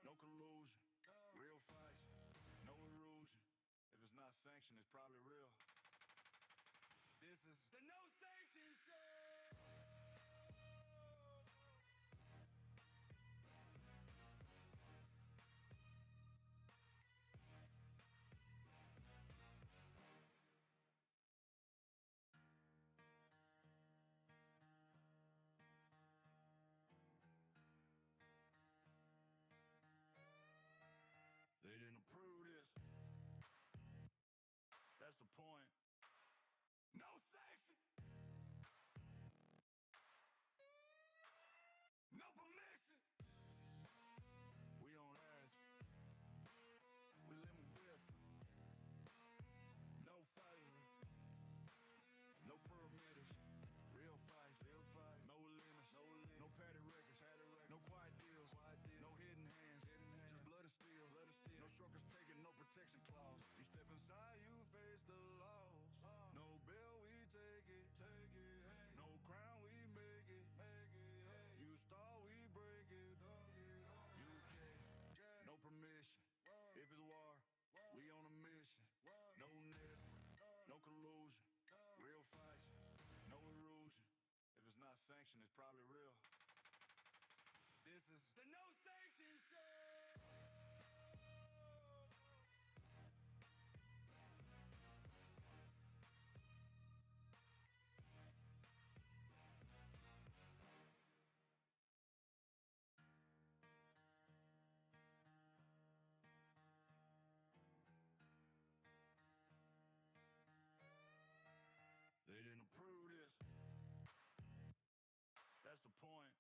no collusion. Real fights, no erosion. If it's not sanctioned, it's probably real. This is the No Sanction Show! They didn't approve this. That's the point. No sanction. No permission. We don't ask. We limit different. No fighting. No perimeters. Real fights. No limits. No petty records. No quiet deals. No hidden hands. Just blood and steel. No shortcuts taken. No protection clause. You step inside, you face the laws. No bill, we take it. No crown, we make it. You stall, we break it. UK, no permission. If it's war, we on a mission. No net, no collusion. Real fights, no erosion. If it's not sanctioned, it's probably real. This is the No Sanction Show! They didn't approve this. That's the point.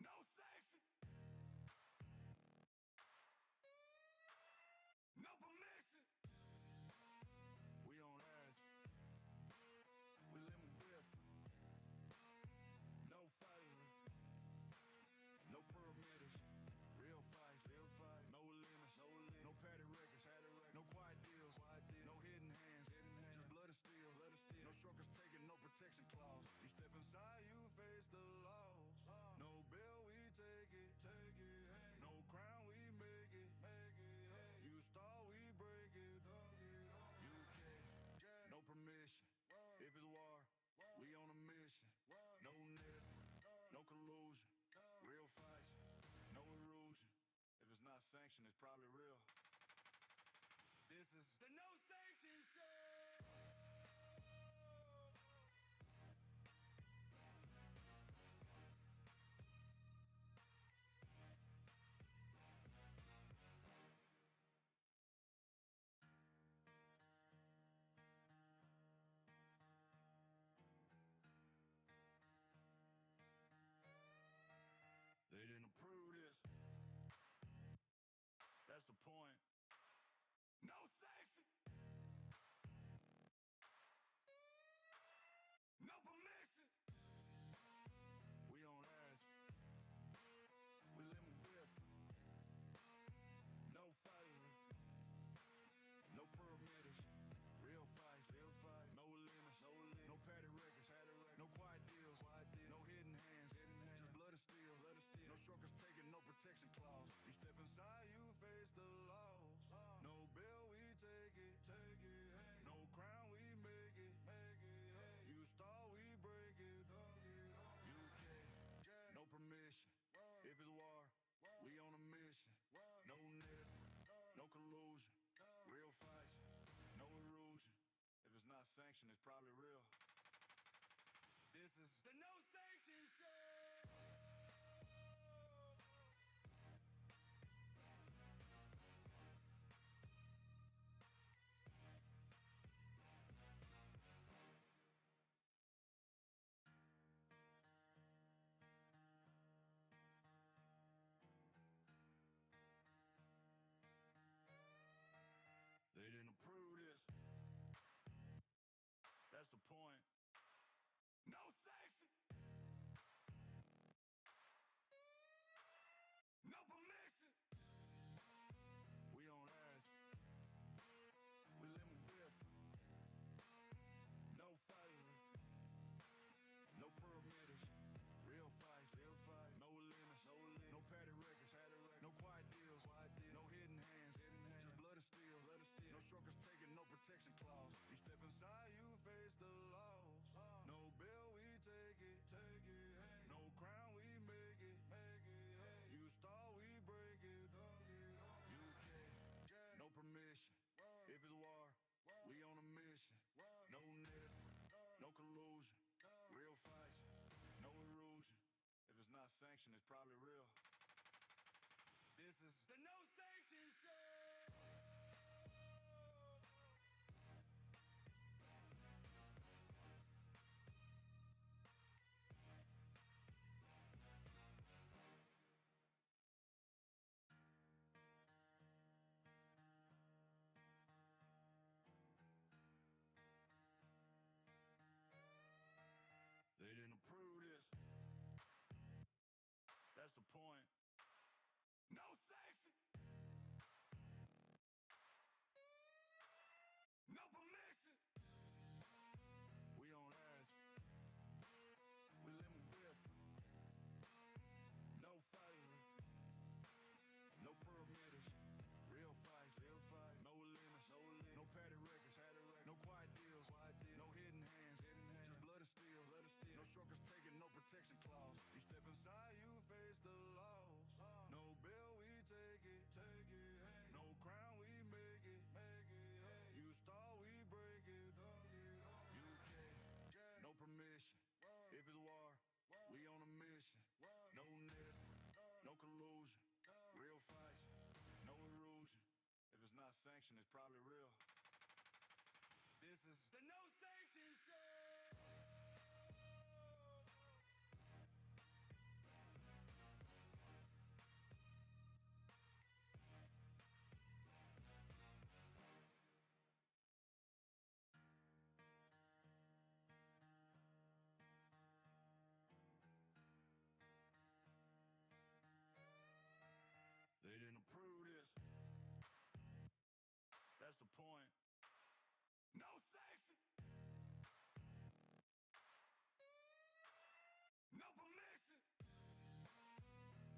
No sanction. No permission. We don't ask. We limit different. No fighting. No perimeters. Real fights. No limits. No petty records. No quiet deals. No hidden hands. Just blood and steel. No shortcuts taken. No protection clause. You step inside, you face the laws. No bill, we take it. No crown, we make it. You stall, we break it. UK, no permission. If it's war, we on a mission. No net, no collusion. Real fights, no erosion. If it's not sanctioned, it's probably real. This is the No Sanction Show! They didn't approve this. That's the point. No sanction. No permission. We don't ask. We limit different. No fighting. No perimeters. Real fights. No limits. No petty records. No quiet deals. No hidden hands. Just blood and steel. No shortcuts taken. No protection clause. You step inside, you face the laws. No bill, we take it. No crown, we make it. You stall, we break it. UK, no permission. If it's war, we on a mission. No net, no collusion. Real fights, no erosion. If it's not sanctioned, it's probably real. This is the No Sanction Show! They didn't approve this. That's the point. sanction is probably real. This is the No Sanction Show. They didn't approve this. That's the point. No sanction. No permission. We on ass. We living different. No favor. No perimeters. Real fights. Real fight. No limits. No limits. No patty records. No quiet deals. No hidden hands. Just blood of steel. No strokers taking no protection clause. You step inside, you face the laws. No bill, we take it. No crown, we make it. You stall, we break it. UK, no permission. If it's war, we on a mission. No net, no collusion. Real fights, no erosion. If it's not sanctioned, it's probably real. This is the No Sanction Show. They didn't approve this. That's the point. No sanction. No permission.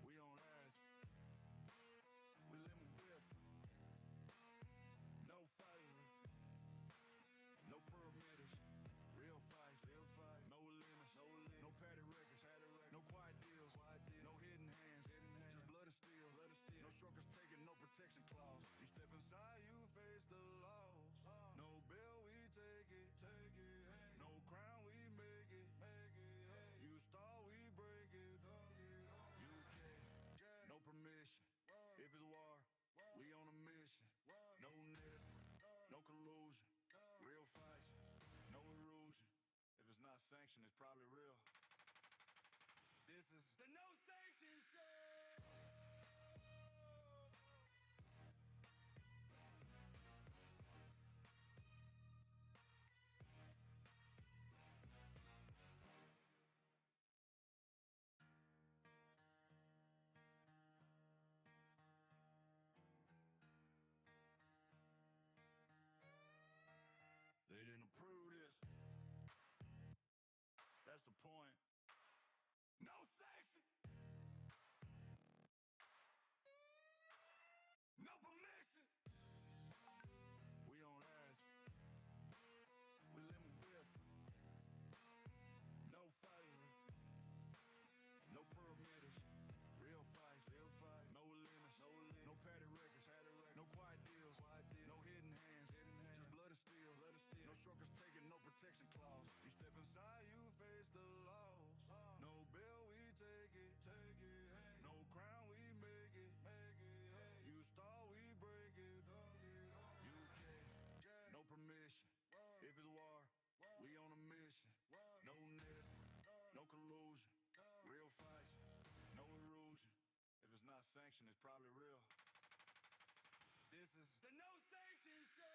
We on ass. We living different. No favor. No perimeters. Real fights. No limits. No patty records. No quiet deals. No hidden hands. Just blood of steel. No strokers taking no protection clause. You step inside, you face the laws. No bill, we take it. No crown, we make it. You stall, we break it. UK, no permission. If it's war, we on a mission. No net, no collusion. Real fights, no erosion. If it's not sanctioned, it's probably real. This is the No Sanction Show. They didn't approve this. That's the point. No sanction. No permission. We on ass. We living different. No favor. No perimeters. Real fights. No limits. No patty records. No quiet deals. No hidden hands. Just blood of steel. No strokers taking no protection clause. You step inside, you face the laws. No bill, we take it. No crown, we make it. You stall, we break it. UK, no permission. If it's war, we on a mission. No net, no collusion. Real fights, no erosion. If it's not sanctioned, it's probably real. This is the No Sanction Show.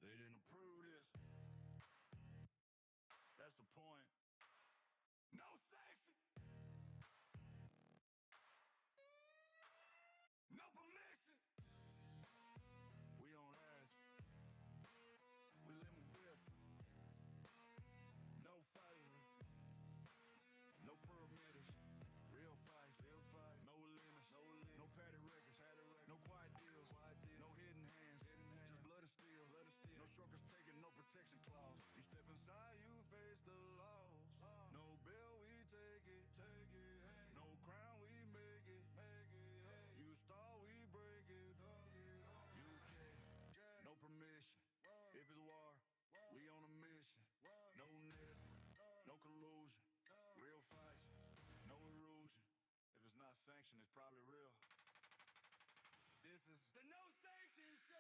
They didn't approve this. That's the point. not Sanction, it's probably real. This is the No Sanction Show!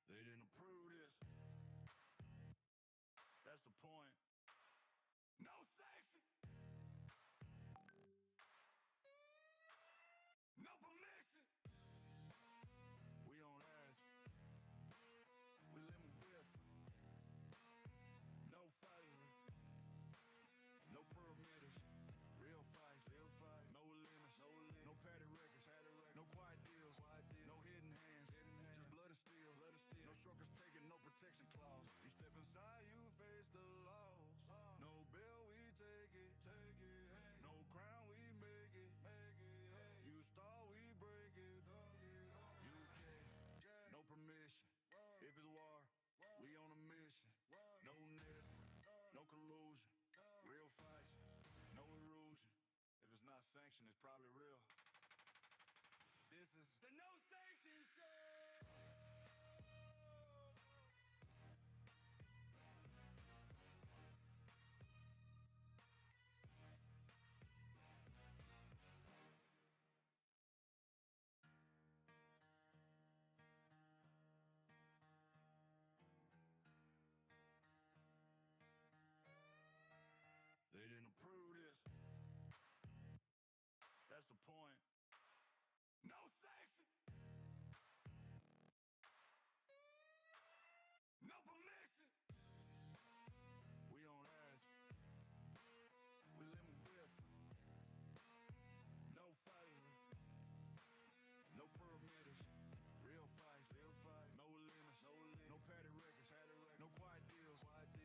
They didn't approve this. That's the point. No sanction. No permission. We don't ask. We limit with. No fighting. No perimeters. Real fights. Real fight. No limits. No limits. No patty records. No quiet deals. No hidden hands. Just blood and steel. No shortcuts taken. No protection clause. You step inside, you face the laws. No bill, we take it. No crown, we make it. You stall, we break it. UK, no permission. If it's war, we on a mission. No net, no collusion. Real fights, no erosion. If it's not sanctioned, it's probably real. This is the No Sanction Show! They didn't approve this. That's the point. No sanction. No permission. We don't ask. We limit with. No fighting. No perimeters. Real fights. No limits. No patty records. No quiet deals.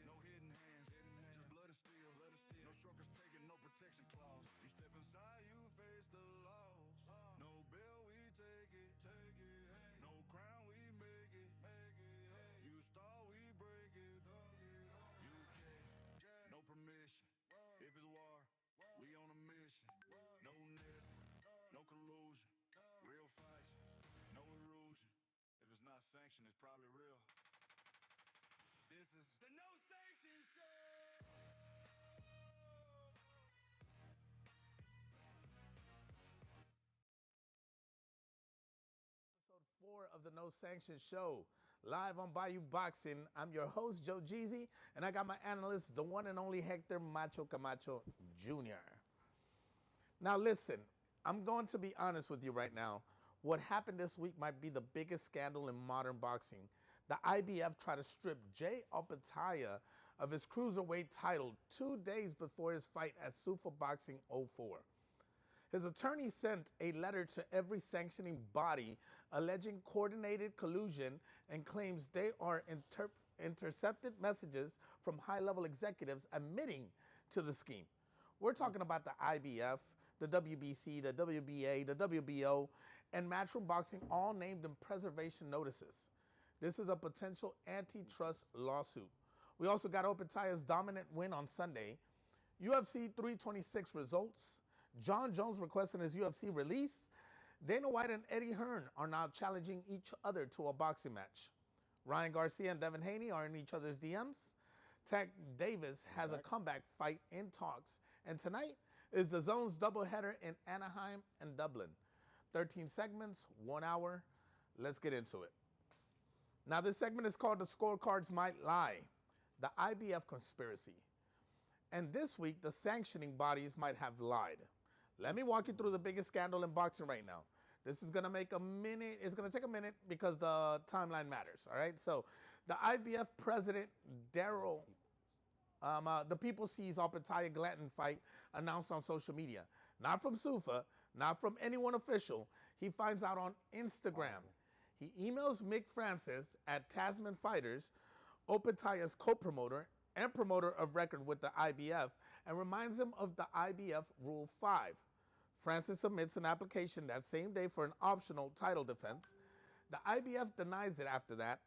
No hidden hands. Just blood and steel. No shortcuts taken. No protection clause. You step inside, you face the laws. No bill, we take it. No crown, we make it. You stall, we break it. UK, no permission. If it's war, we on a mission. No net, no collusion. Real fights, no erosion. If it's not sanctioned, it's probably real. This is the No Sanction Show! Episode 4 of the No Sanction Show, live on BiYu Boxing. I'm your host, Joe Jeezy, and I got my analyst, the one and only Hector Macho Camacho Jr. Now listen, I'm going to be honest with you right now. What happened this week might be the biggest scandal in modern boxing. The IBF tried to strip Jay Opetaia of his cruiserweight title 2 days before his fight at Sufa Boxing 04. His attorney sent a letter to every sanctioning body alleging coordinated collusion and claims they are intercepted messages from high-level executives admitting to the scheme. We're talking about the IBF, the WBC, the WBA, the WBO, and Matchroom Boxing, all named in preservation notices. This is a potential antitrust lawsuit. We also got Opetaia's dominant win on Sunday. UFC 326 results. John Jones requesting his UFC release. Dana White and Eddie Hearn are now challenging each other to a boxing match. Ryan Garcia and Devin Haney are in each other's DMs. Tank Davis has a comeback fight in talks. And tonight is the Zone's doubleheader in Anaheim and Dublin. 13 segments, 1 hour. Let's get into it. Now this segment is called The Scorecards Might Lie, the IBF conspiracy. And this week, the sanctioning bodies might have lied. Let me walk you through the biggest scandal in boxing right now. This is going to make a minute. It's going to take a minute because the timeline matters, all right? So the IBF president, Daryl, the People Sees Opetaia Glanton fight announced on social media. Not from Sufa, not from anyone official. He finds out on Instagram. He emails Mick Francis at Tasman Fighters, Opetaia's co-promoter and promoter of record with the IBF, and reminds him of the IBF Rule 5. Francis submits an application that same day for an optional title defense. The IBF denies it after that.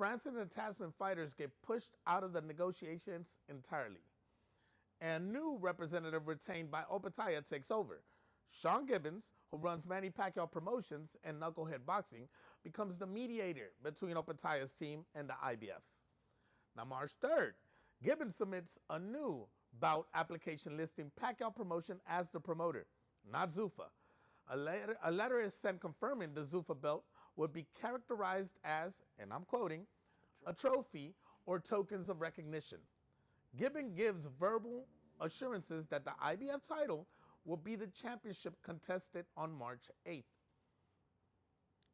Francis and Tasman fighters get pushed out of the negotiations entirely. And new representative retained by Opetaya takes over. Sean Gibbons, who runs Manny Pacquiao Promotions and Knucklehead Boxing, becomes the mediator between Opetaya's team and the IBF. Now, March 3rd, Gibbons submits a new bout application listing Pacquiao Promotion as the promoter, not Zuffa. A letter is sent confirming the Zuffa belt would be characterized as, and I'm quoting, a trophy or tokens of recognition. Gibbons gives verbal assurances that the IBF title will be the championship contested on March 8th.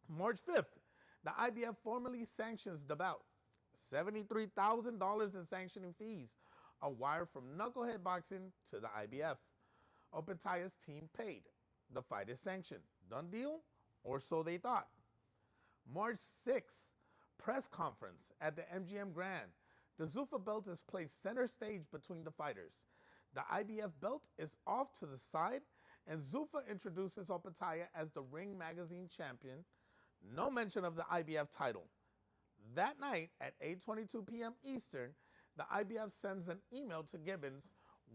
March 5th, the IBF formally sanctions the bout. $73,000 in sanctioning fees are wired from Knucklehead Boxing to the IBF. Opetaya's team paid. The fight is sanctioned. Done deal? Or so they thought. March 6th, press conference at the MGM Grand. The Zuffa belt is placed center stage between the fighters. The IBF belt is off to the side, and Zuffa introduces Opetaya as the Ring Magazine champion. No mention of the IBF title. That night at 8:22 p.m. Eastern, the IBF sends an email to Gibbons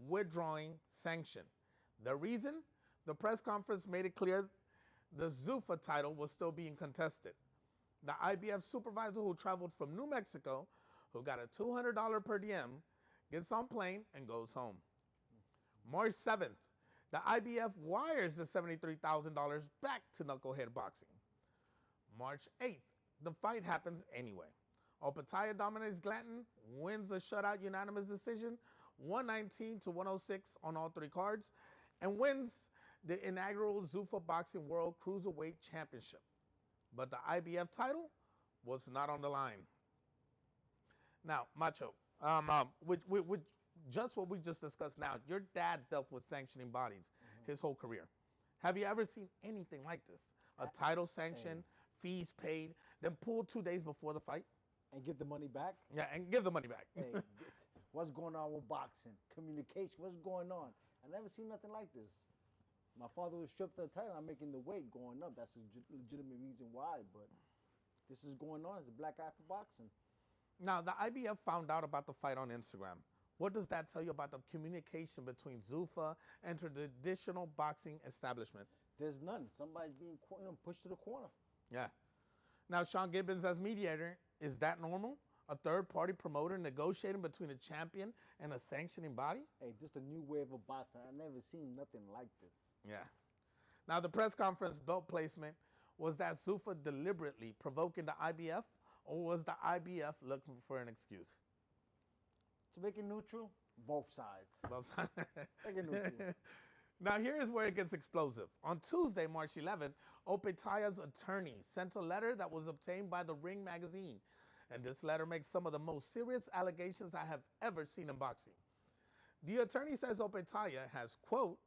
withdrawing sanction. The reason? The press conference made it clear the Zuffa title was still being contested. The IBF supervisor who traveled from New Mexico, who got a $200 per diem, gets on plane and goes home. March 7th, the IBF wires the $73,000 back to Knucklehead Boxing. March 8th, the fight happens anyway. Opetaya dominates Glanton, wins a shutout unanimous decision, 119 to 106 on all three cards, and wins the inaugural Zuffa Boxing World Cruiserweight Championship. But the IBF title was not on the line. Now, Macho, with just what we just discussed now, your dad dealt with sanctioning bodies his whole career. Have you ever seen anything like this? A title sanction, fees paid, then pulled 2 days before the fight? And get the money back? Yeah, and give the money back. Hey, what's going on with boxing? Communication, what's going on? I never seen nothing like this. My father was stripped of the title. I'm making the weight going up. That's a legitimate reason why, but this is going on. It's a black eye for boxing. Now, the IBF found out about the fight on Instagram. What does that tell you about the communication between Zuffa and traditional boxing establishment? There's none. Somebody's being pushed to the corner. Yeah. Now, Sean Gibbons as mediator, is that normal? A third-party promoter negotiating between a champion and a sanctioning body? Hey, this is a new wave of boxing. I've never seen nothing like this. Yeah. Now, the press conference belt placement, was that Zuffa deliberately provoking the IBF, or was the IBF looking for an excuse? To make it neutral, both sides. Both sides. Make it neutral. Now, here's where it gets explosive. On Tuesday, March 11th, Opetaya's attorney sent a letter that was obtained by the Ring Magazine. And this letter makes some of the most serious allegations I have ever seen in boxing. The attorney says Opetaya has, quote,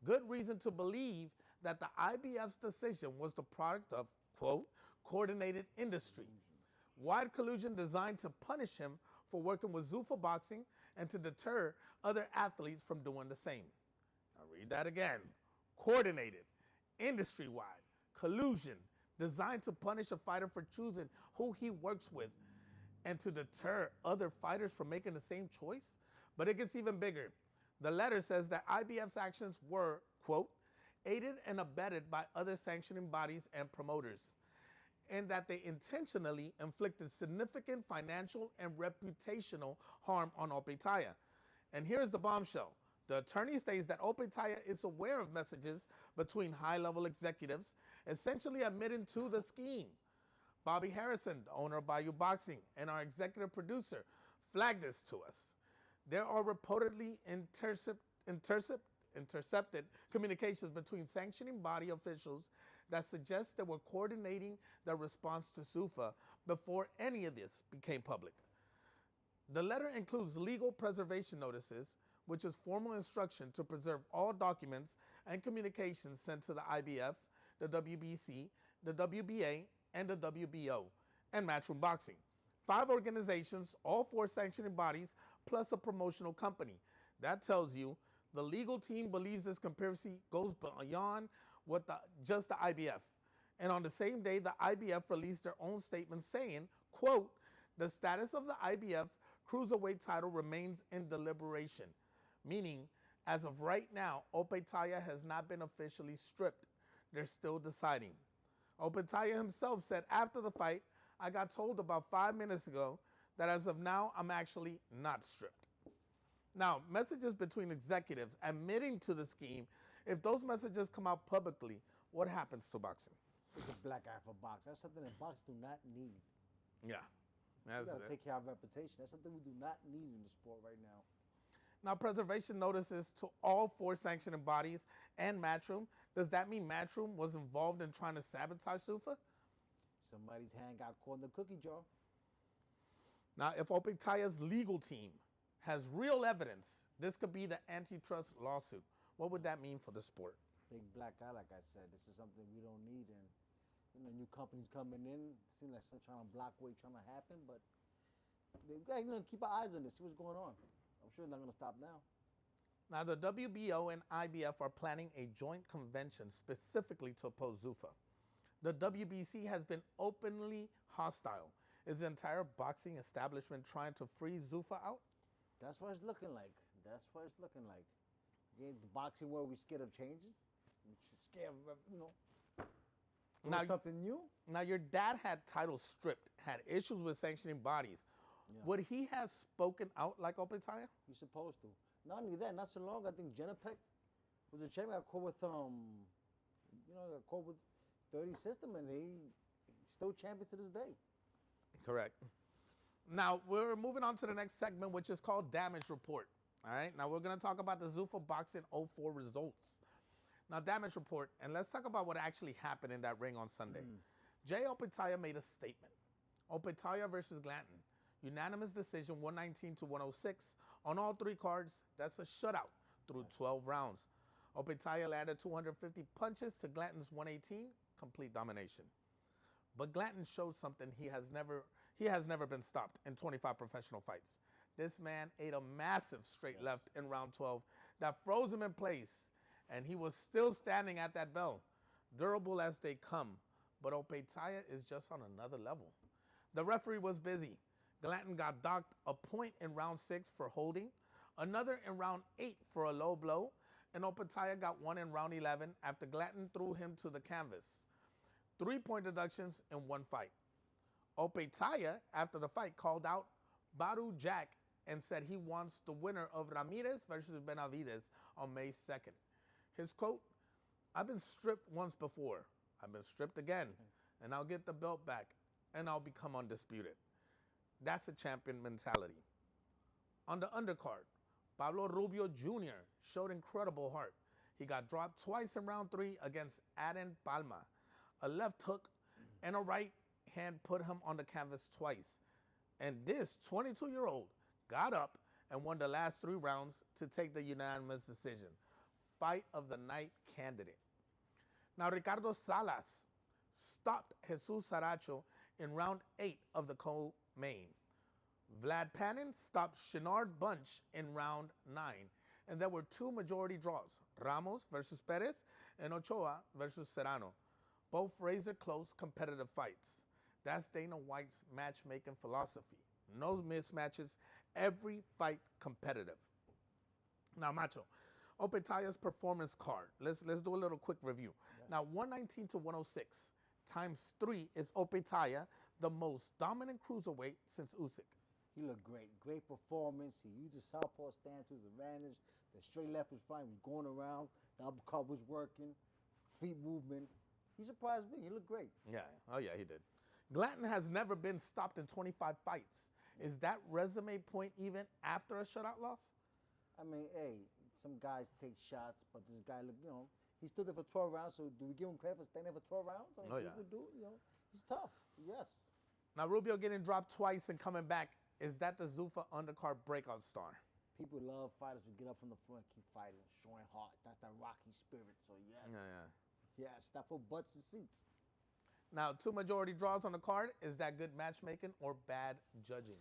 good reason to believe that the IBF's decision was the product of, quote, coordinated industry. Wide collusion designed to punish him for working with Zuffa Boxing and to deter other athletes from doing the same. I'll read that again. Coordinated, industry-wide, collusion designed to punish a fighter for choosing who he works with and to deter other fighters from making the same choice. But it gets even bigger. The letter says that IBF's actions were, quote, aided and abetted by other sanctioning bodies and promoters, and that they intentionally inflicted significant financial and reputational harm on Opetaya. And here's the bombshell. The attorney states that Opetaya is aware of messages between high-level executives, essentially admitting to the scheme. Bobby Harrison, the owner of BiYu Boxing, and our executive producer flagged this to us. There are reportedly intercepted communications between sanctioning body officials that suggest they were coordinating their response to Zuffa before any of this became public. The letter includes legal preservation notices, which is formal instruction to preserve all documents and communications sent to the IBF, the WBC, the WBA, and the WBO, and Matchroom Boxing. 5 organizations, all 4 sanctioning bodies, plus a promotional company. That tells you the legal team believes this conspiracy goes beyond what just the IBF. And on the same day, the IBF released their own statement saying, quote, The status of the IBF cruiserweight title remains in deliberation, meaning as of right now, Opetaia has not been officially stripped. They're still deciding. Opetaia himself said after the fight, I got told about 5 minutes ago that as of now, I'm actually not stripped. Now, messages between executives admitting to the scheme, if those messages come out publicly, what happens to boxing? It's a black eye for box. That's something that box do not need. Yeah. We gotta take care of our reputation. That's something we do not need in the sport right now. Now, preservation notices to all 4 sanctioning bodies and Matchroom. Does that mean Matchroom was involved in trying to sabotage Zuffa? Somebody's hand got caught in the cookie jar. Now, if Opetaia's legal team has real evidence, this could be the antitrust lawsuit. What would that mean for the sport? Big black eye, like I said. This is something we don't need. And new companies coming in. Seems like some trying to block what's trying to happen. But we got to keep our eyes on this, see what's going on. I'm sure they're not going to stop now. Now, the WBO and IBF are planning a joint convention specifically to oppose Zuffa. The WBC has been openly hostile. Is the entire boxing establishment trying to freeze Zuffa out? That's what it's looking like. Yeah, the boxing world, we're scared of changes. We're scared of, Now, something new. Now, your dad had titles stripped, had issues with sanctioning bodies. Yeah. Would he have spoken out like Opetaia? You're supposed to. Not only that, not so long, I think Jenapek was a champion. Got caught with, got caught with dirty system, and he's still champion to this day. Correct. Now, we're moving on to the next segment, which is called Damage Report. All right, now we're going to talk about the Zuffa Boxing 04 results. Now, Damage Report, and let's talk about what actually happened in that ring on Sunday. Jay Opetaia made a statement. Opetaia versus Glanton. Unanimous decision, 119 to 106. On all 3 cards, that's a shutout through 12 rounds. Opetaia landed 250 punches to Glanton's 118, complete domination. But Glanton showed something he has never been stopped in 25 professional fights. This man ate a massive straight left in round 12 that froze him in place, and he was still standing at that bell. Durable as they come, but Opetaia is just on another level. The referee was busy. Glanton got docked a point in round 6 for holding, another in round 8 for a low blow, and Opetaia got one in round 11 after Glanton threw him to the canvas. 3-point deductions in 1 fight. Opetaia, after the fight, called out Baru Jack and said he wants the winner of Ramirez versus Benavides on May 2nd. His quote, I've been stripped once before. I've been stripped again, and I'll get the belt back, and I'll become undisputed. That's a champion mentality. On the undercard, Pablo Rubio Jr. showed incredible heart. He got dropped twice in round 3 against Aden Palma. A left hook and a right hand put him on the canvas twice. And this 22-year-old got up and won the last 3 rounds to take the unanimous decision. Fight of the night candidate. Now, Ricardo Salas stopped Jesus Saracho in round 8 of the co-main. Vlad Panin stopped Shinard Bunch in round 9. And there were 2 majority draws, Ramos versus Perez and Ochoa versus Serrano. Both razor-close competitive fights. That's Dana White's matchmaking philosophy. No mismatches, every fight competitive. Now, Macho, Opetaia's performance card. Let's do a little quick review. Yes. Now, 119 to 106 times 3 is Opetaia, the most dominant cruiserweight since Usyk. He looked great. Great performance. He used the southpaw stand to his advantage. The straight left was fine. He was going around. The uppercut was working. Feet movement. He surprised me. He looked great. Yeah. Oh, yeah, he did. Glanton has never been stopped in 25 fights. Is that resume point even after a shutout loss? I mean, hey, some guys take shots, but this guy, he stood there for 12 rounds, so do we give him credit for standing there for 12 rounds? Oh, yeah. He's tough, yes. Now, Rubio getting dropped twice and coming back, is that the Zuffa undercard breakout star? People love fighters who get up from the front, keep fighting, showing heart. That's that Rocky spirit, so yes. Yeah. Yes, that put butts in seats. Now, 2 majority draws on the card. Is that good matchmaking or bad judging?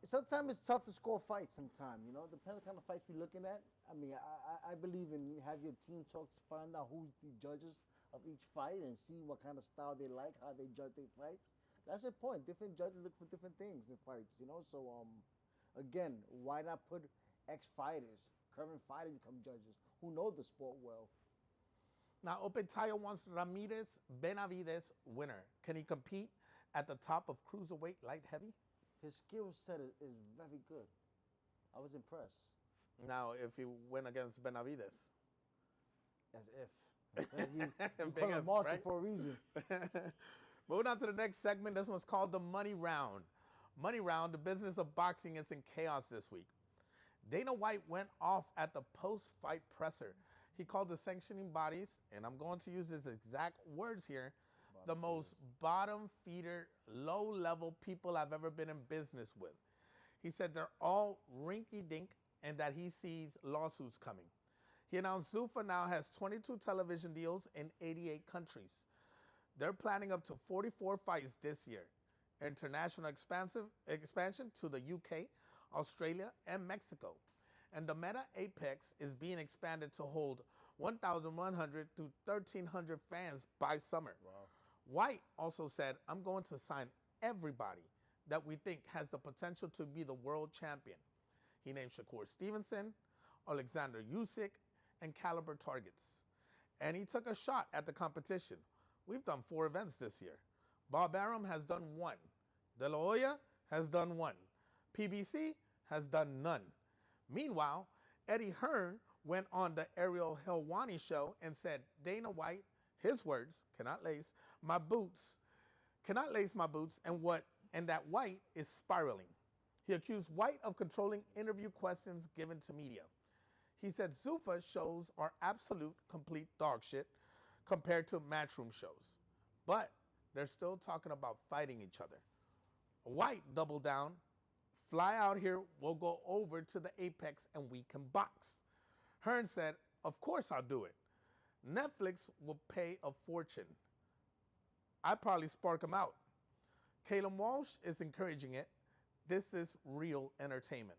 Sometimes it's tough to score fights sometimes, Depends on the kind of fights we're looking at. I mean, I believe in have your team talk to find out who's the judges of each fight and see what kind of style they like, how they judge their fights. That's the point. Different judges look for different things in fights, you know. So again, why not put ex-fighters, current fighters become judges who know the sport well? Now, Opetayo wants Ramirez Benavides winner. Can he compete at the top of cruiserweight light heavy? His skill set is very good. I was impressed. Now, if he win against Benavides. As if. You Big call him if, monster right? for a reason. Moving on to the next segment. This one's called the Money Round. Money Round, the business of boxing is in chaos this week. Dana White went off at the post-fight presser. He called the sanctioning bodies, and I'm going to use his exact words here, the most bottom feeder, low-level people I've ever been in business with. He said they're all rinky-dink and that he sees lawsuits coming. He announced Zuffa now has 22 television deals in 88 countries. They're planning up to 44 fights this year. International expansion to the UK, Australia, and Mexico. And the Meta Apex is being expanded to hold 1,100 to 1,300 fans by summer. Wow. White also said, I'm going to sign everybody that we think has the potential to be the world champion. He named Shakur Stevenson, Alexander Usyk, and Caliber Targets. And he took a shot at the competition. We've done 4 events this year. Bob Arum has done 1. De La Hoya has done 1. PBC has done none. Meanwhile, Eddie Hearn went on the Ariel Helwani show and said, Dana White, his words, cannot lace my boots, and that White is spiraling. He accused White of controlling interview questions given to media. He said Zuffa shows are absolute, complete dog shit compared to matchroom shows. But they're still talking about fighting each other. White doubled down. Fly out here, we'll go over to the Apex and we can box. Hearn said, of course I'll do it. Netflix will pay a fortune. I'd probably spark him out. Caleb Walsh is encouraging it. This is real entertainment.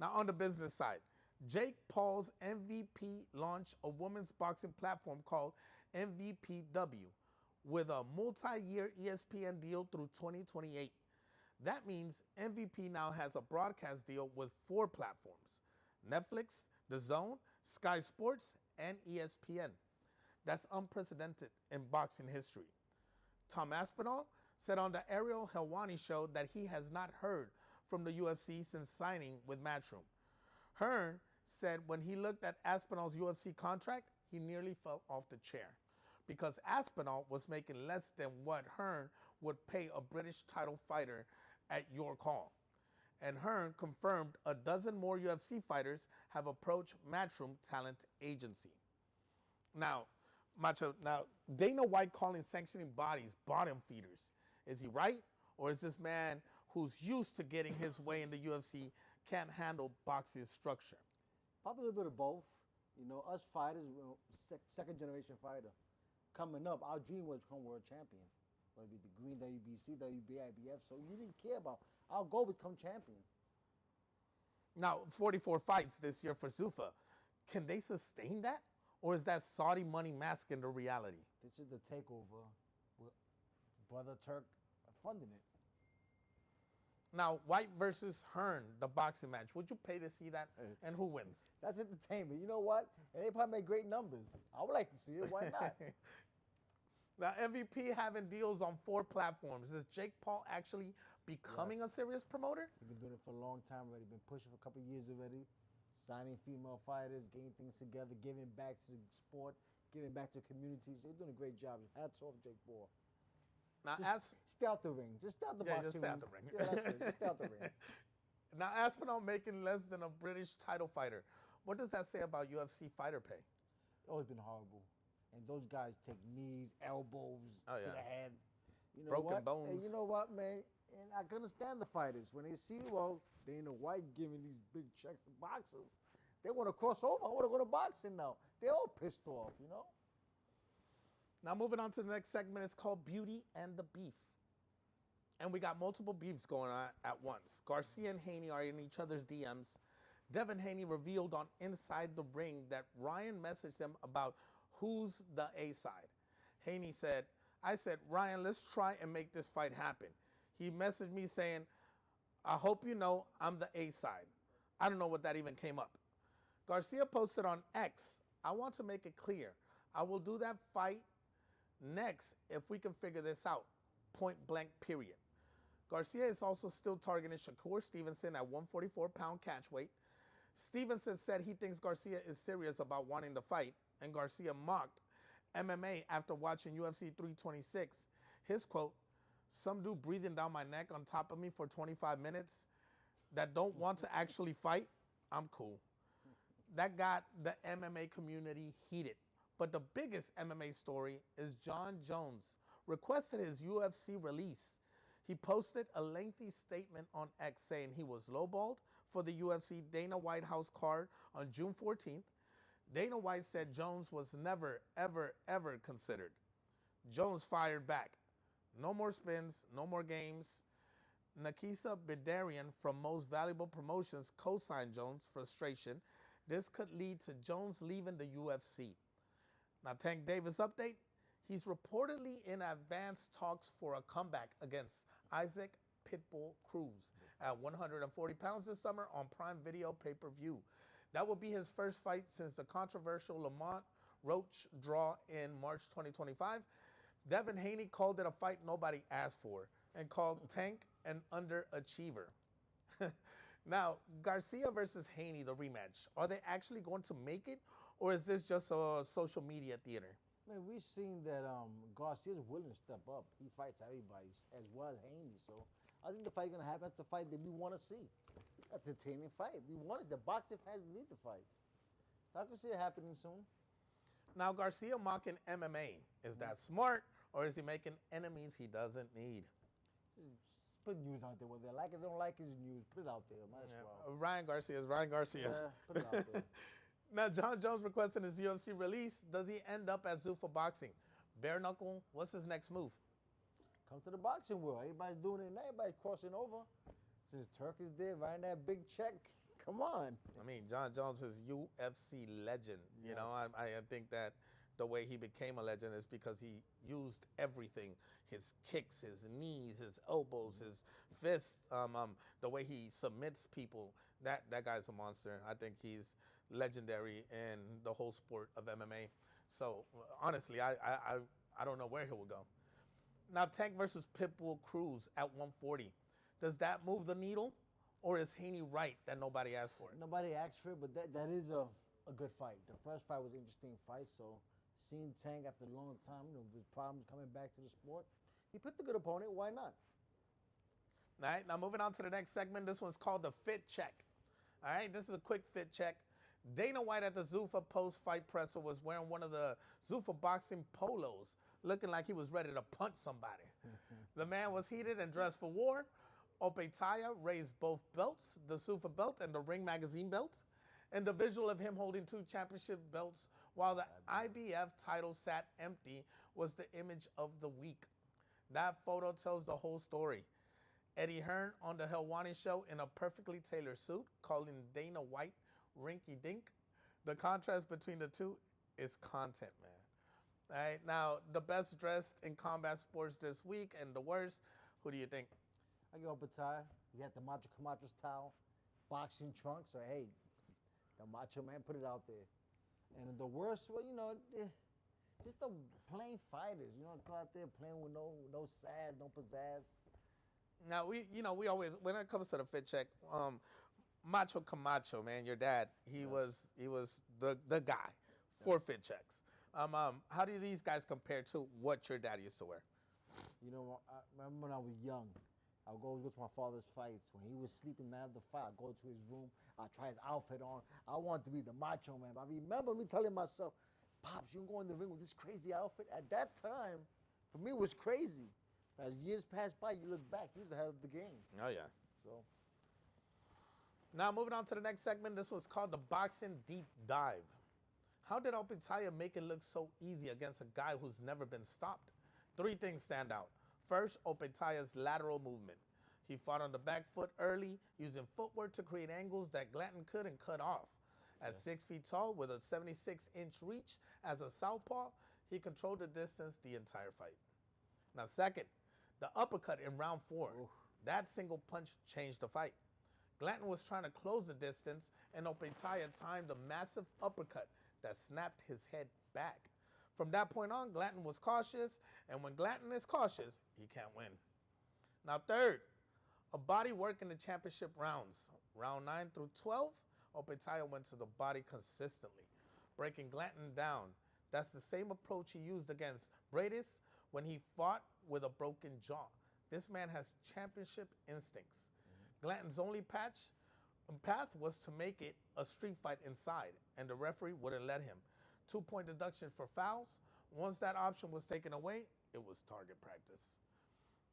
Now on the business side, Jake Paul's MVP launched a women's boxing platform called MVPW with a multi-year ESPN deal through 2028. That means MVP now has a broadcast deal with 4 platforms: Netflix, DAZN, Sky Sports, and ESPN. That's unprecedented in boxing history. Tom Aspinall said on the Ariel Helwani show that he has not heard from the UFC since signing with Matchroom. Hearn said when he looked at Aspinall's UFC contract, he nearly fell off the chair because Aspinall was making less than what Hearn would pay a British title fighter at your call. And Hearn confirmed a dozen more UFC fighters have approached Matchroom Talent Agency. Now, Macho, Dana White calling sanctioning bodies bottom feeders. Is he right? Or is this man who's used to getting his way in the UFC can't handle boxing's structure? Probably a little bit of both. You know, us fighters, second generation fighter, coming up, our dream was to become world champion. Whether it be the Green, WBC, WBIBF, so you didn't care about. Our goal was to become champion. Now, 44 fights this year for Zuffa. Can they sustain that? Or is that Saudi money masking the reality? This is the takeover with Brother Turk funding it. Now, White versus Hearn, the boxing match. Would you pay to see that? And who wins? That's entertainment. You know what? And they probably make great numbers. I would like to see it. Why not? Now, MVP having deals on 4 platforms. Is Jake Paul actually becoming a serious promoter? We've been doing it for a long time already. Been pushing for a couple of years already. Signing female fighters, getting things together, giving back to the sport, giving back to communities. They're doing a great job. Hats off, Jake Paul. Now, stay out the ring. Just stay out the boxing just stay ring. out the ring. Yeah, that's it. Just stay out the ring. Now, Aspinall making less than a British title fighter. What does that say about UFC fighter pay? It's always been horrible. And those guys take knees, elbows to the head. You know Broken what? bones. And you know what, man? And I can understand the fighters. When they see, Dana White giving these big checks to boxers, they want to cross over. I want to go to boxing now. They're all pissed off, you know? Now, moving on to the next segment. It's called Beauty and the Beef. And we got multiple beefs going on at once. Garcia and Haney are in each other's DMs. Devin Haney revealed on Inside the Ring that Ryan messaged him about who's the A side. Haney said, I said, Ryan, let's try and make this fight happen. He messaged me saying, I hope you know I'm the A side. I don't know what that even came up. Garcia posted on X, I want to make it clear. I will do that fight next if we can figure this out. Point blank, period. Garcia is also still targeting Shakur Stevenson at 144-pound catchweight. Stevenson said he thinks Garcia is serious about wanting to fight, and Garcia mocked MMA after watching UFC 326. His quote, some dude breathing down my neck on top of me for 25 minutes that don't want to actually fight, I'm cool. That got the MMA community heated. But the biggest MMA story is Jon Jones requested his UFC release. He posted a lengthy statement on X saying he was lowballed for the UFC Dana White House card on June 14th. Dana White said Jones was never, ever, ever considered. Jones fired back. No more spins, no more games. Nakisa Bidarian from Most Valuable Promotions co-signed Jones' frustration. This could lead to Jones leaving the UFC. Now, Tank Davis update. He's reportedly in advanced talks for a comeback against Isaac Pitbull Cruz at 140 pounds this summer on Prime Video pay-per-view. That will be his first fight since the controversial Lamont Roach draw in March 2025. Devin Haney called it a fight nobody asked for and called Tank an underachiever. Now, Garcia versus Haney, the rematch. Are they actually going to make it, or is this just a social media theater? Man, we've seen that Garcia's willing to step up. He fights everybody, as well as Haney. So I think the fight's going to happen. That's the fight that we want to see. That's a entertaining fight. We want it. The boxing fans need the fight. So I can see it happening soon. Now, Garcia mocking MMA. Is that smart, or is he making enemies he doesn't need? Just put news out there. Whether they like it or don't like his news, put it out there. Might as well. Ryan Garcia is Ryan Garcia. Yeah, put it out there. Now, Jon Jones requesting his UFC release. Does he end up at Zuffa Boxing? Bare knuckle, what's his next move? Come to the boxing world. Everybody's doing it now. Everybody's crossing over. Since Turk is there, writing that big check. Come on. I mean, Jon Jones is UFC legend. You know, I think that the way he became a legend is because he used everything. His kicks, his knees, his elbows, his fists, the way he submits people. That guy's a monster. I think he's legendary in the whole sport of MMA. So honestly, I don't know where he will go. Now, Tank versus Pitbull Cruz at 140. Does that move the needle, or is Haney right that nobody asked for it? Nobody asked for it, but that is a good fight. The first fight was an interesting fight, so seeing Tank after a long time, with problems coming back to the sport, he picked a good opponent. Why not? All right, now moving on to the next segment. This one's called the Fit Check. All right, this is a quick fit check. Dana White at the Zuffa post-fight presser was wearing one of the Zuffa boxing polos, looking like he was ready to punch somebody. The man was heated and dressed for war. Opetaya raised both belts, the Zuffa belt and the Ring Magazine belt, and the visual of him holding 2 championship belts while the IBF title sat empty was the image of the week. That photo tells the whole story. Eddie Hearn on the Helwani show in a perfectly tailored suit, calling Dana White rinky dink. The contrast between the two is content, man. All right, now the best dressed in combat sports this week and the worst, who do you think? I go Batai. He had the Macho Camacho style boxing trunks. So hey, the Macho Man put it out there. And the worst, well, just the plain fighters. Go out there playing with no sass, no pizzazz. Now we always, when it comes to the fit check, Macho Camacho, man, your dad, he was the guy for fit checks. How do these guys compare to what your dad used to wear? I remember when I was young, I would always go to my father's fights. When he was sleeping after the fight, I'd go to his room, I'd try his outfit on. I wanted to be the Macho Man. But I remember me telling myself, Pops, you can go in the ring with this crazy outfit. At that time, for me, it was crazy. As years passed by, you look back, he was ahead of the game. Oh, yeah. So, now moving on to the next segment. This was called the Boxing Deep Dive. How did Opetaya make it look so easy against a guy who's never been stopped? 3 things stand out. First, Opetaya's lateral movement. He fought on the back foot early, using footwork to create angles that Glanton couldn't cut off. At 6 feet tall with a 76-inch reach as a southpaw, he controlled the distance the entire fight. Now, second, the uppercut in round 4. That single punch changed the fight. Glanton was trying to close the distance, and Opetaya timed a massive uppercut that snapped his head back. From that point on, Glanton was cautious, and when Glanton is cautious, he can't win. Now, third, a body work in the championship rounds. Round 9 through 12, Opetaya went to the body consistently, breaking Glanton down. That's the same approach he used against Bradis when he fought with a broken jaw. This man has championship instincts. Glanton's only path was to make it a street fight inside, and the referee wouldn't let him. 2-point deduction for fouls. Once that option was taken away, it was target practice.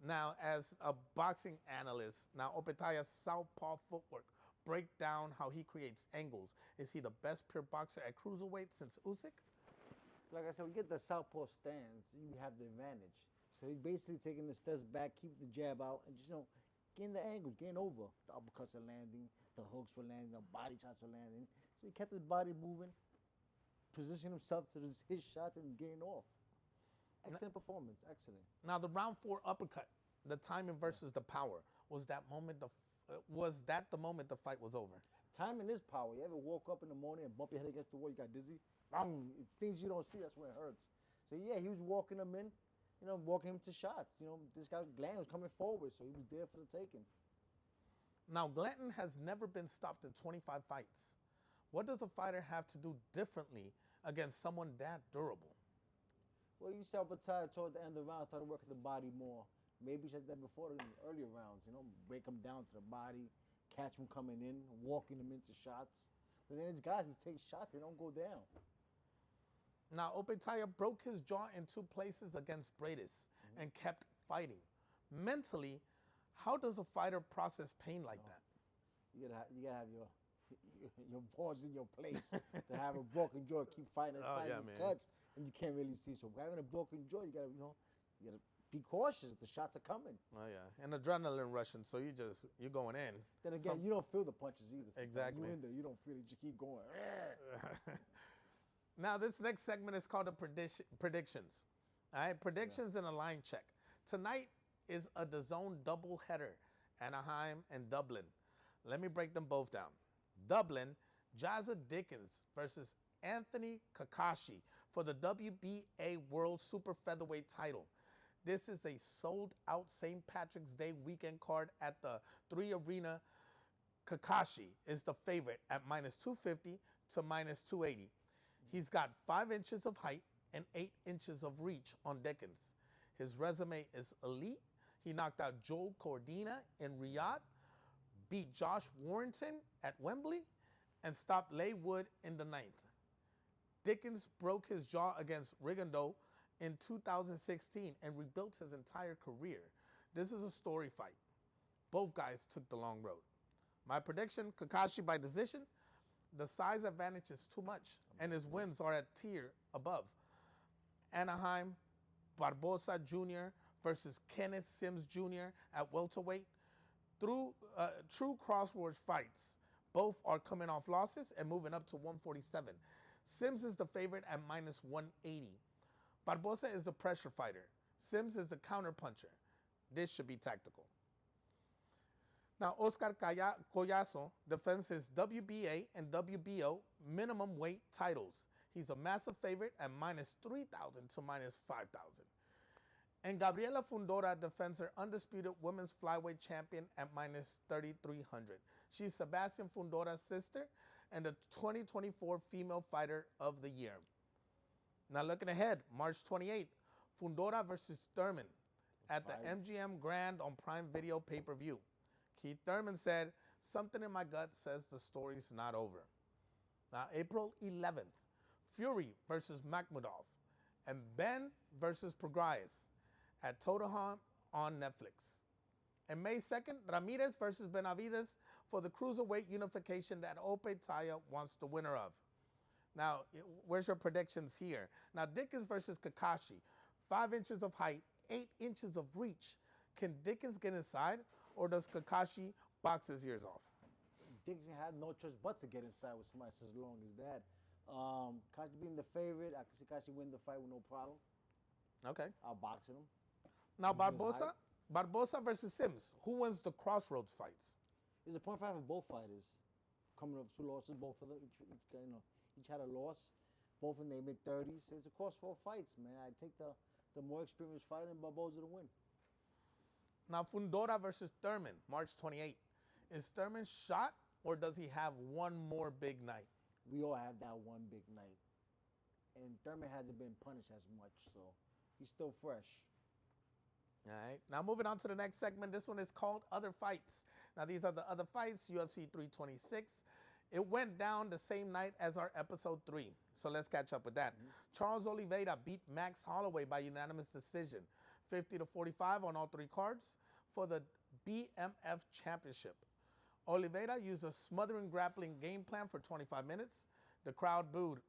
Now, as a boxing analyst, Opetaya's southpaw footwork, break down how he creates angles. Is he the best pure boxer at cruiserweight since Usyk? Like I said, we get the southpaw stance, you have the advantage. So he's basically taking the steps back, keep the jab out, and just, getting the angles, getting over. The uppercuts are landing, the hooks were landing, the body shots were landing. So he kept his body moving, positioning himself to his shots and getting off. Excellent performance, excellent. Now, the round 4 uppercut, the timing versus the power, was that the moment the fight was over? Timing is power. You ever woke up in the morning and bump your head against the wall, you got dizzy? Bang! It's things you don't see, that's when it hurts. So yeah, he was walking him in, walking him to shots. This guy, Glanton, was coming forward, so he was there for the taking. Now, Glanton has never been stopped in 25 fights. What does a fighter have to do differently against someone that durable? Well, you saw Opetaya toward the end of the round, started working the body more. Maybe he said that before in the earlier rounds, break him down to the body, catch him coming in, walking him into shots. But then there's guys who take shots, they don't go down. Now, Opetaya broke his jaw in 2 places against Bradis and kept fighting. Mentally, how does a fighter process pain like that? You gotta have your balls in your place to have a broken jaw, keep fighting cuts, and you can't really see. So having a broken jaw, you gotta be cautious. The shots are coming. Oh yeah, and adrenaline rushing, so you're going in. Then again, you don't feel the punches either. Exactly. You're in there, you don't feel it. You keep going. Now this next segment is called the predictions. All right, predictions and a line check. Tonight is a DAZN doubleheader, Anaheim and Dublin. Let me break them both down. Dublin, Jazza Dickens versus Anthony Kakashi for the WBA World Super Featherweight title. This is a sold-out St. Patrick's Day weekend card at the 3 Arena. Kakashi is the favorite at -250 to -280. He's got 5 inches of height and 8 inches of reach on Dickens. His resume is elite. He knocked out Joe Cordina in Riyadh, beat Josh Warrington at Wembley, and stopped Leigh Wood in the 9th. Dickens broke his jaw against Rigondeaux in 2016 and rebuilt his entire career. This is a story fight. Both guys took the long road. My prediction, Kakashi by decision. The size advantage is too much, and his wins are at tier above. Anaheim, Barbosa Jr. versus Kenneth Sims Jr. at welterweight. Through true crossroads fights, both are coming off losses and moving up to 147. Sims is the favorite at -180. Barbosa is the pressure fighter. Sims is the counterpuncher. This should be tactical. Now, Oscar Collazo defends his WBA and WBO minimum weight titles. He's a massive favorite at -3,000 to -5,000. And Gabriela Fundora defends her undisputed women's flyweight champion at -3,300. She's Sebastian Fundora's sister and the 2024 Female Fighter of the Year. Now looking ahead, March 28th, Fundora versus Thurman at the MGM Grand on Prime Video pay-per-view. Keith Thurman said, "Something in my gut says the story's not over." Now April 11th, Fury versus Makhmudov and Ben versus Prograis at Tottenham on Netflix. And May 2nd, Ramirez versus Benavides for the cruiserweight unification that Opetaya wants the winner of. Now, where's your predictions here? Now, Dickens versus Kakashi, 5 inches of height, 8 inches of reach. Can Dickens get inside, or does Kakashi box his ears off? Dickens had no choice but to get inside with somebody as long as that. Kashi being the favorite, I can see Kashi win the fight with no problem. Okay. I'll box him. Now, Using his height. Barbosa versus Sims. Who wins the crossroads fights? It's a 0.5 for both fighters. Coming off 2 losses, both of them. Each had a loss. Both of them, they mid-30s. It's a crossroad fights, man. I take the more experienced fighter and Barbosa to win. Now, Fundora versus Thurman, March 28th. Is Thurman shot or does he have one more big night? We all have that one big night. And Thurman hasn't been punished as much, so he's still fresh. All right. Now, moving on to the next segment. This one is called Other Fights. Now, these are the other fights, UFC 326. It went down the same night as our episode 3. So let's catch up with that. Charles Oliveira beat Max Holloway by unanimous decision, 50-45 on all 3 cards for the BMF Championship. Oliveira used a smothering grappling game plan for 25 minutes. The crowd booed.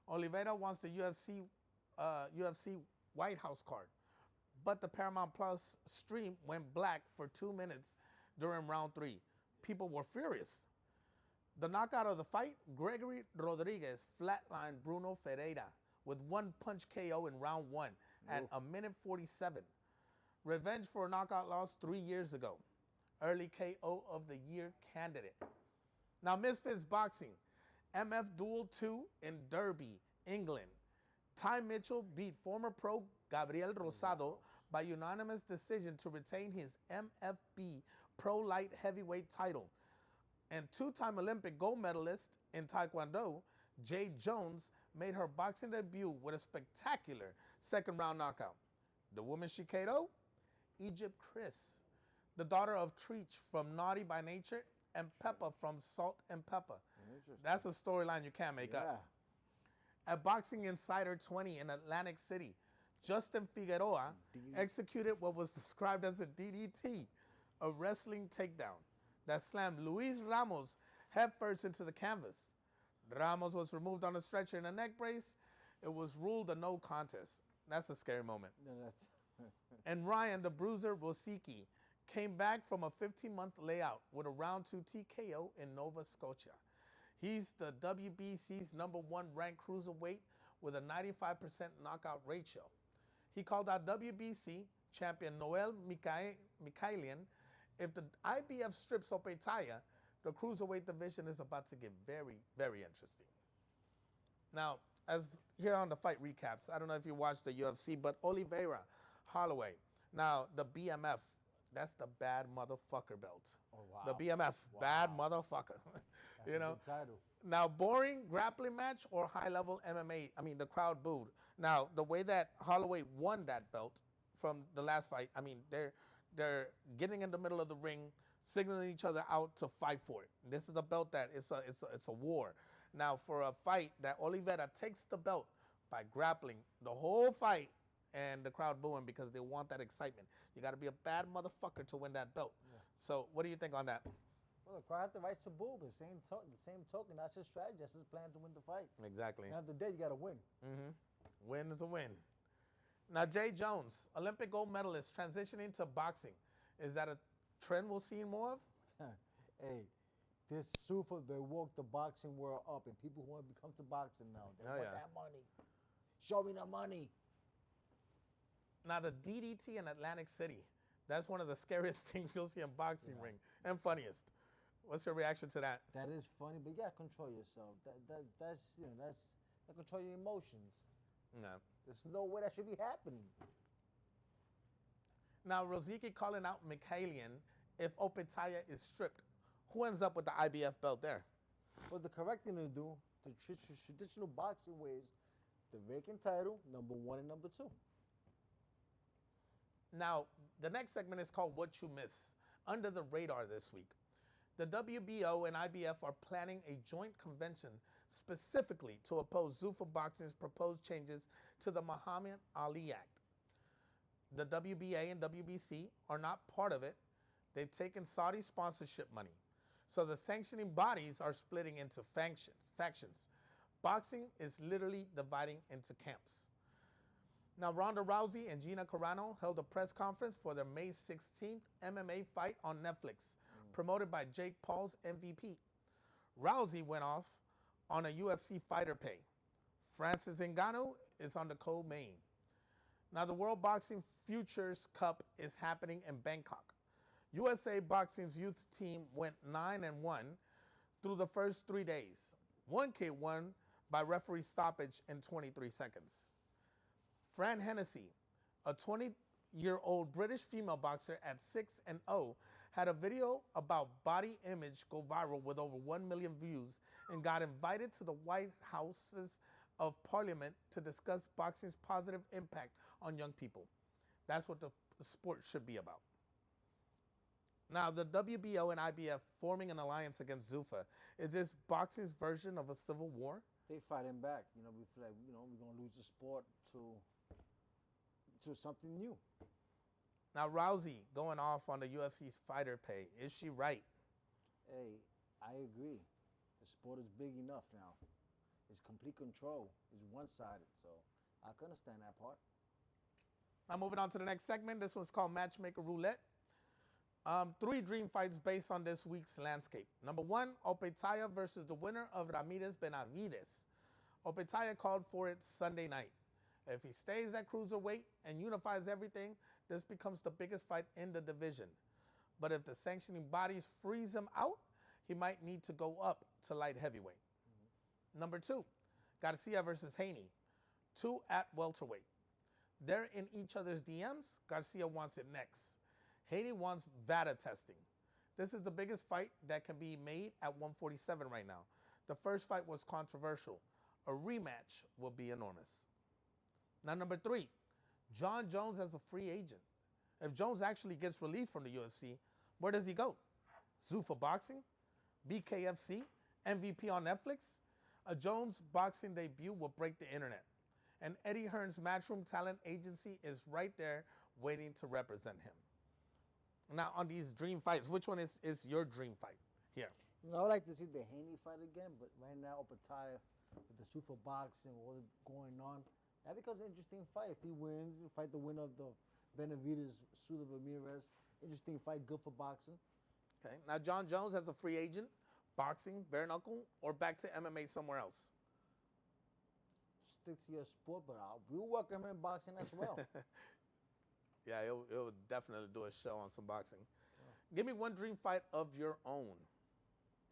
Oliveira wants the UFC White House card, but the Paramount Plus stream went black for 2 minutes during round 3. People were furious. The knockout of the fight, Gregory Rodriguez flatlined Bruno Ferreira with 1-punch KO in round 1 at a minute 47. Revenge for a knockout loss 3 years ago. Early KO of the year candidate. Now, Misfits Boxing. MF Duel 2 in Derby, England. Ty Mitchell beat former pro Gabriel Rosado by unanimous decision to retain his MFB Pro Light Heavyweight title. And 2-time Olympic gold medalist in Taekwondo, Jade Jones, made her boxing debut with a spectacular second-round knockout. The woman she KO'd? Egypt Chris, the daughter of Treach from Naughty by Nature and Peppa from Salt and Pepper. That's a storyline you can't make up. At Boxing Insider 20 in Atlantic City, Justin Figueroa executed what was described as a DDT, a wrestling takedown, that slammed Luis Ramos headfirst into the canvas. Ramos was removed on a stretcher in a neck brace. It was ruled a no contest. That's a scary moment. And Ryan, the bruiser Rosicki, came back from a 15-month layout with a round 2 TKO in Nova Scotia. He's the WBC's #1 ranked cruiserweight with a 95% knockout ratio. He called out WBC champion Noel Mikhailian. If the IBF strips Opetaya, the cruiserweight division is about to get very, very interesting. Now, as here on the fight recaps, I don't know if you watched the UFC, but Oliveira, Holloway. Now, the BMF, that's the bad motherfucker belt. Oh, wow. The BMF, bad motherfucker. That's a good title. Now, boring grappling match or high-level MMA, I mean, the crowd booed. Now, the way that Holloway won that belt from the last fight, I mean, they're getting in the middle of the ring, signaling each other out to fight for it. This is a belt that it's a war. Now, for a fight that Oliveira takes the belt by grappling the whole fight and the crowd booing because they want that excitement. You got to be a bad motherfucker to win that belt. Yeah. So, what do you think on that? Well, the crowd has the rights to boo, but the same token, that's his strategy. That's his plan to win the fight. Exactly. At the end of the day, you got to win. Mm-hmm. Win is a win. Now, Jay Jones, Olympic gold medalist, transitioning to boxing. Is that a trend we'll see more of? Hey, this super, they woke the boxing world up, and people want to become to boxing now. They want that money. Show me the money. Now, the DDT in Atlantic City, that's one of the scariest things you'll see in boxing ring, and funniest. What's your reaction to that? That is funny, but you gotta control yourself. That's control your emotions. No. There's no way that should be happening. Now, Rosicki calling out Mikhailian if Opetaya is stripped. Who ends up with the IBF belt there? Well, the correct thing to do, the traditional boxing ways, the vacant title, #1 and #2. Now, the next segment is called What You Miss, under the radar this week. The WBO and IBF are planning a joint convention specifically to oppose Zuffa Boxing's proposed changes to the Muhammad Ali Act. The WBA and WBC are not part of it. They've taken Saudi sponsorship money. So the sanctioning bodies are splitting into factions. Boxing is literally dividing into camps. Now, Ronda Rousey and Gina Carano held a press conference for their May 16th MMA fight on Netflix, promoted by Jake Paul's MVP. Rousey went off on a UFC fighter pay. Francis Ngannou is on the co-main. Now, the World Boxing Futures Cup is happening in Bangkok. USA Boxing's youth team went 9-1 through the first 3 days. One kid won by referee stoppage in 23 seconds. Fran Hennessy, a 20-year-old British female boxer at 6-0, had a video about body image go viral with over 1 million views and got invited to the White Houses of Parliament to discuss boxing's positive impact on young people. That's what the sport should be about. Now, the WBO and IBF forming an alliance against Zuffa. Is this boxing's version of a civil war? They fighting back. We feel like, we're going to lose the sport to something new. Now, Rousey going off on the UFC's fighter pay. Is she right? Hey, I agree. The sport is big enough now. It's complete control. It's one-sided, so I can understand that part. Now, moving on to the next segment. This one's called Matchmaker Roulette. 3 dream fights based on this week's landscape. Number 1, Opetaya versus the winner of Ramirez Benavides. Opetaya called for it Sunday night. If he stays at cruiserweight and unifies everything, this becomes the biggest fight in the division. But if the sanctioning bodies freeze him out, he might need to go up to light heavyweight. Number 2, Garcia versus Haney. 2 at welterweight. They're in each other's DMs. Garcia wants it next. Haney wants VADA testing. This is the biggest fight that can be made at 147 right now. The first fight was controversial. A rematch will be enormous. Now, number 3, John Jones as a free agent. If Jones actually gets released from the UFC, where does he go? Zuffa Boxing? BKFC? MVP on Netflix? A Jones boxing debut will break the internet. And Eddie Hearn's Matchroom Talent Agency is right there waiting to represent him. Now, on these dream fights, which one is your dream fight here? I would like to see the Haney fight again, but right now, Opetaya with the Zuffa Boxing, all going on, that becomes an interesting fight. If he wins, he'll fight the winner of the Benavides, Suda Ramirez. Interesting fight, good for boxing. Okay. Now, John Jones as a free agent, boxing, bare knuckle, or back to MMA somewhere else? Stick to your sport, but we'll welcome him in boxing as well. Yeah, it would definitely do a show on some boxing. Yeah. Give me one dream fight of your own.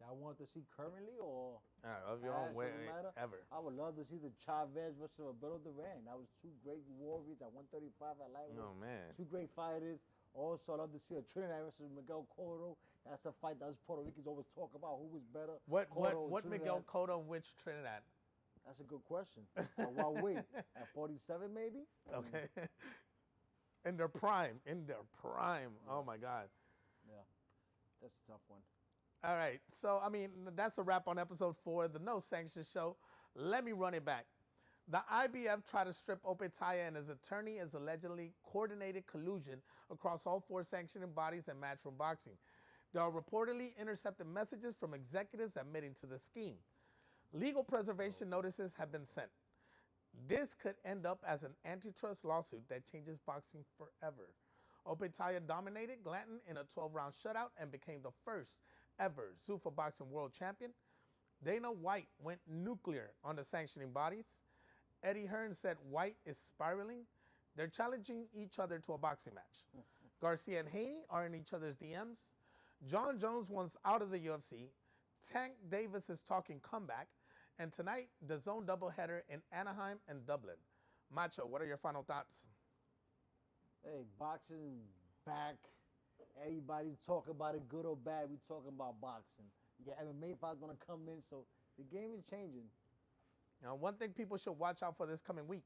That I want to see currently or of your own way ever. I would love to see the Chavez versus Roberto Duran. That was 2 great warriors at 135 at lightweight. Oh, man. 2 great fighters. Also, I'd love to see a Trinidad versus Miguel Cotto. That's a fight that us Puerto Ricans always talk about who was better. What Miguel Cotto and which Trinidad? That's a good question. At what weight? At 47 maybe? Okay. In their prime. Oh, my God. Yeah, that's a tough one. All right. So, that's a wrap on episode 4 of the No Sanction Show. Let me run it back. The IBF tried to strip Opetaya and his attorney as allegedly coordinated collusion across all 4 sanctioning bodies and Matchroom Boxing. There are reportedly intercepted messages from executives admitting to the scheme. Legal preservation notices have been sent. This could end up as an antitrust lawsuit that changes boxing forever. Opetaya dominated Glanton in a 12-round shutout and became the first ever Zuffa Boxing World Champion. Dana White went nuclear on the sanctioning bodies. Eddie Hearn said White is spiraling. They're challenging each other to a boxing match. Garcia and Haney are in each other's DMs. John Jones wants out of the UFC. Tank Davis is talking comeback. And tonight, the zone doubleheader in Anaheim and Dublin. Macho, what are your final thoughts? Hey, boxing back. Everybody's talking about it, good or bad. We're talking about boxing. You got MMA fights going to come in, so the game is changing. Now, one thing people should watch out for this coming week.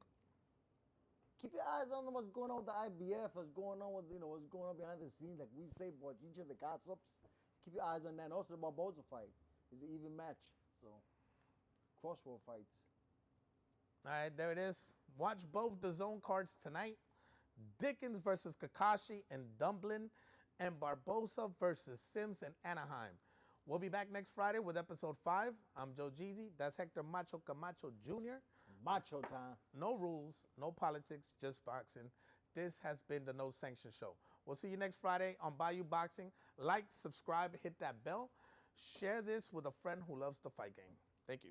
Keep your eyes on what's going on with the IBF, what's going on with, what's going on behind the scenes, like we say, but each of the gossips. Keep your eyes on that. And also the Barboza fight. It's an even match, so crossroad fights. All right, there it is. Watch both the zone cards tonight. Dickens versus Kakashi in Dublin and Barboza versus Sims in Anaheim. We'll be back next Friday with episode 5. I'm Joe Jeezy. That's Hector Macho Camacho Jr. Macho time. No rules, no politics, just boxing. This has been the No Sanction Show. We'll see you next Friday on BiYu Boxing. Like, subscribe, hit that bell. Share this with a friend who loves the fight game. Thank you.